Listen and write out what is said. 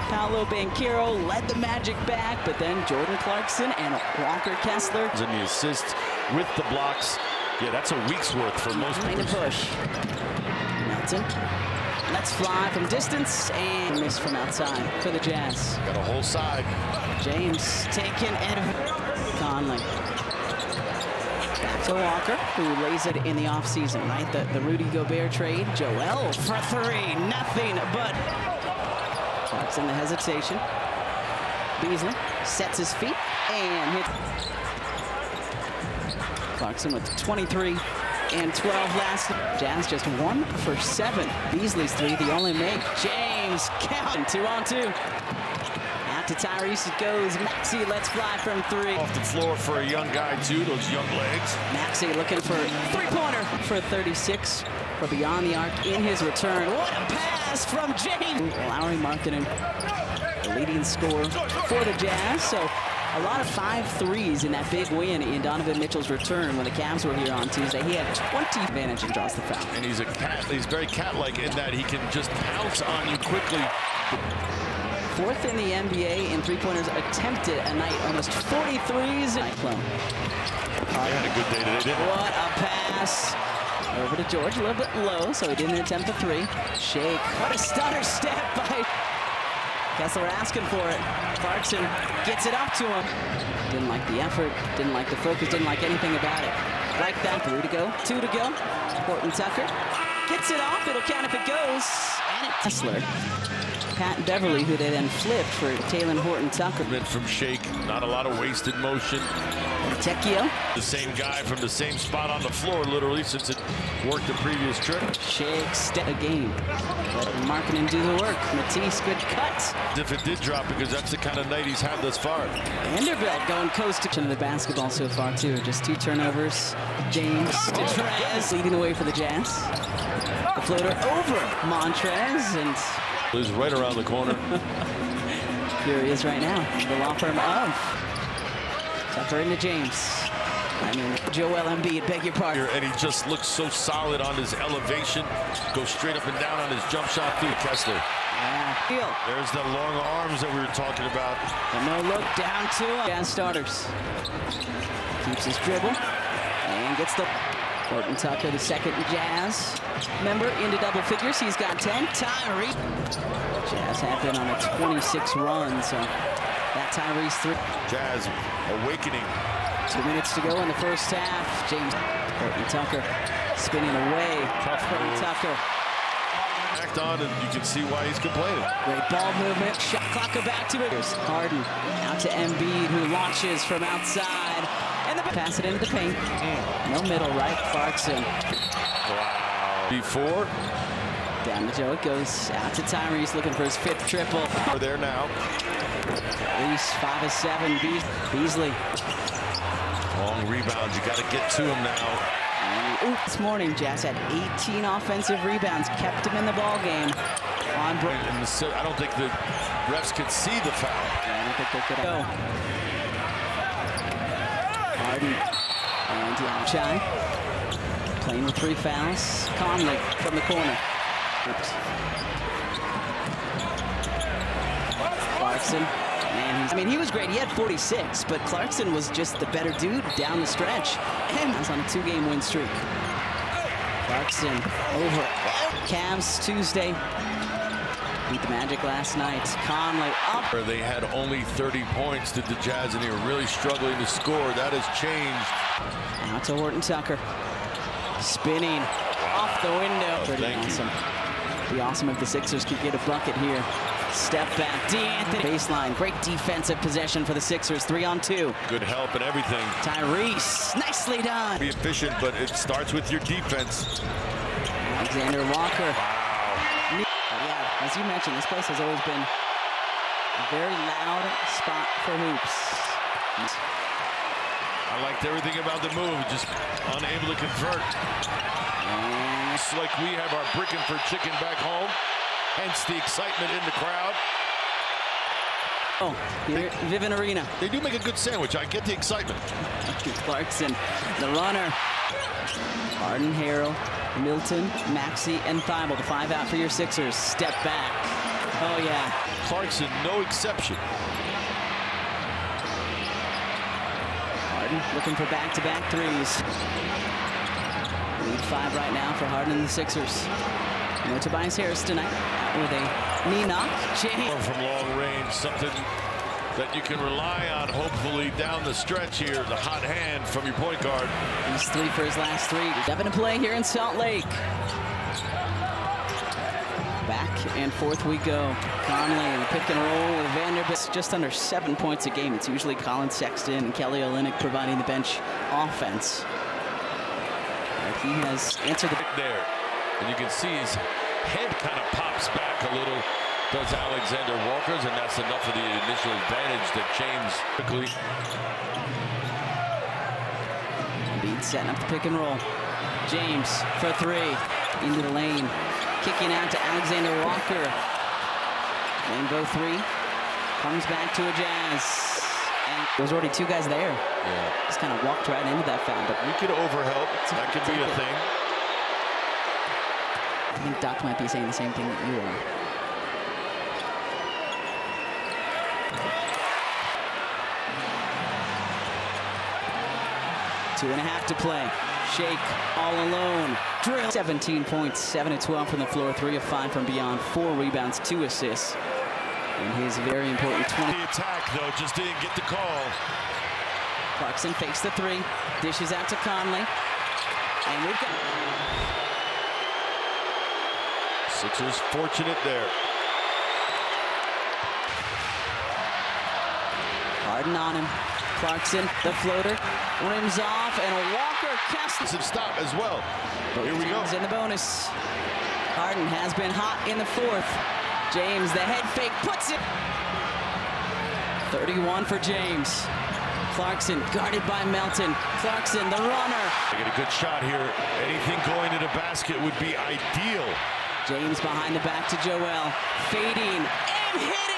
Paolo Banchero led the Magic back, but then Jordan Clarkson and Walker Kessler. And the assists with the blocks. Yeah, that's a week's worth for most Trying to push. Melton lets fly from distance and miss from outside for the Jazz. Got a whole side. James taken and Conley. Back to Walker, who lays it in the offseason, right? The Rudy Gobert trade. Joel for three, nothing but. Clarkson the hesitation. Beasley sets his feet and hits. Clarkson with 23 and 12 last. Jazz just 1 for 7. Beasley's three, the only make. James count 2-on-2. Out to Tyrese it goes. Maxey lets fly from three. Off the floor for a young guy too, those young legs. Maxey looking for three-pointer for 36 for beyond the arc in his return. What a pass from James. Lowry Markkanen, the leading scorer for the Jazz. So a lot of 5 threes in that big win in Donovan Mitchell's return when the Cavs were here on Tuesday. He had 20 advantage and draws the foul. And he's a cat. He's very cat-like in that he can just pounce on you quickly. 4th in the NBA in three-pointers attempted a night, almost 43s. They had a good day today, didn't they? What a pass. Over to George, a little bit low, so he didn't attempt the three. Shake, what a stutter step by Kessler asking for it. Clarkson gets it up to him. Didn't like the effort, didn't like the focus, didn't like anything about it. Like that, 3 to go, 2 to go. Horton Tucker gets it off, it'll count if it goes. And Kessler. Pat Beverly, who they then flipped for Talen Horton Tucker. From Shake, not a lot of wasted motion. Tecchio. The same guy from the same spot on the floor, literally, since it worked the previous trip. Shake, step a game. Let Markkanen do the work. Matisse, good cut. If it did drop, because that's the kind of night he's had thus far. Vanderbilt going coast to the basketball so far, too. Just 2 turnovers. James Montrez leading the way for the Jazz. The floater over Montrez, and He's right around the corner. here he is right now. The law firm of Tucker into James. Joel Embiid, beg your pardon. And he just looks so solid on his elevation. Goes straight up and down on his jump shot through Kessler. Yeah. There's the long arms that we were talking about. And no look down to him. Jazz starters. Keeps his dribble and gets the Horton Tucker, the second Jazz member, into double figures. He's got 10. Tyrese. Jazz have been on a 26 run, so that Tyrese three. Jazz awakening. 2 minutes to go in the first half. James Horton Tucker spinning away. Tough Horton move. Tucker. Act on, and you can see why he's complaining. Great ball movement. Shot clock go back to it. Here's Harden out to Embiid, who launches from outside. And the pass it into the paint. No middle, right? Clarkson. Wow. Before. Down to Joe. It goes out to Tyrese looking for his 5th triple. We're there now. At least 5 of 7. Beasley. Long rebounds. You got to get to him now. And, this morning, Jazz had 18 offensive rebounds. Kept him in the ball game. On break. I don't think the refs could see the foul. I don't think they could go. Harden and Yamchai playing with 3 fouls. Conley from the corner. Oops. Clarkson. And he was great. He had 46, but Clarkson was just the better dude down the stretch. And he's on a 2-game win streak. Clarkson over. Cavs Tuesday. Beat the Magic last night. Conley up. They had only 30 points to the Jazz, and they were really struggling to score. That has changed. Out to Horton Tucker. Spinning off the window. Pretty awesome. It'd be awesome if the Sixers could get a bucket here. Step back, D'Anthony. Baseline, great defensive possession for the Sixers. 3-on-2. Good help and everything. Tyrese, nicely done. Be efficient, but it starts with your defense. Alexander Walker. Wow. Yeah, as you mentioned, this place has always been a very loud spot for hoops. I liked everything about the move, just unable to convert. It's like we have our Brickenford chicken back home. Hence the excitement in the crowd. Oh, here, Vivint Arena. They do make a good sandwich. I get the excitement. Clarkson, the runner. Harden, Harrell, Milton, Maxey, and Thibault. The 5 out for your Sixers. Step back. Oh, yeah. Clarkson, no exception. Harden looking for back-to-back threes. Lead 5 right now for Harden and the Sixers. No Tobias Harris tonight with a knee knock. James. From long range, something that you can rely on, hopefully, down the stretch here. The hot hand from your point guard. He's 3 for his last 3. 7 to play here in Salt Lake. Back and forth we go. Conley, the pick and roll with Vanderbilt. Just under 7 points a game. It's usually Colin Sexton and Kelly Olynyk providing the bench offense. But he has answered the there. And you can see his head kind of pops back a little. Does Alexander Walker's, and that's enough of the initial advantage that James quickly. Embiid setting up the pick and roll. James for 3 into the lane. Kicking out to Alexander Walker. Rainbow 3. Comes back to a Jazz. And there's already 2 guys there. Yeah. Just kind of walked right into that foul. But You could overhelp. That could be a thing. I think Doc might be saying the same thing that you are. Two and a half to play. Shake all alone. Drill. 17 points, 7 of 12 from the floor, 3 of 5 from beyond, 4 rebounds, 2 assists. And his very important 20. The attack, though, just didn't get the call. Clarkson fakes the 3, dishes out to Conley. And we've got Sixers fortunate there. Harden on him. Clarkson, the floater, rims off, and Walker casts. Some stop as well. Here we go. James in the bonus. Harden has been hot in the 4th. James, the head fake, puts it. 31 for James. Clarkson guarded by Melton. Clarkson, the runner. They get a good shot here. Anything going to the basket would be ideal. James behind the back to Joel. Fading and hitting.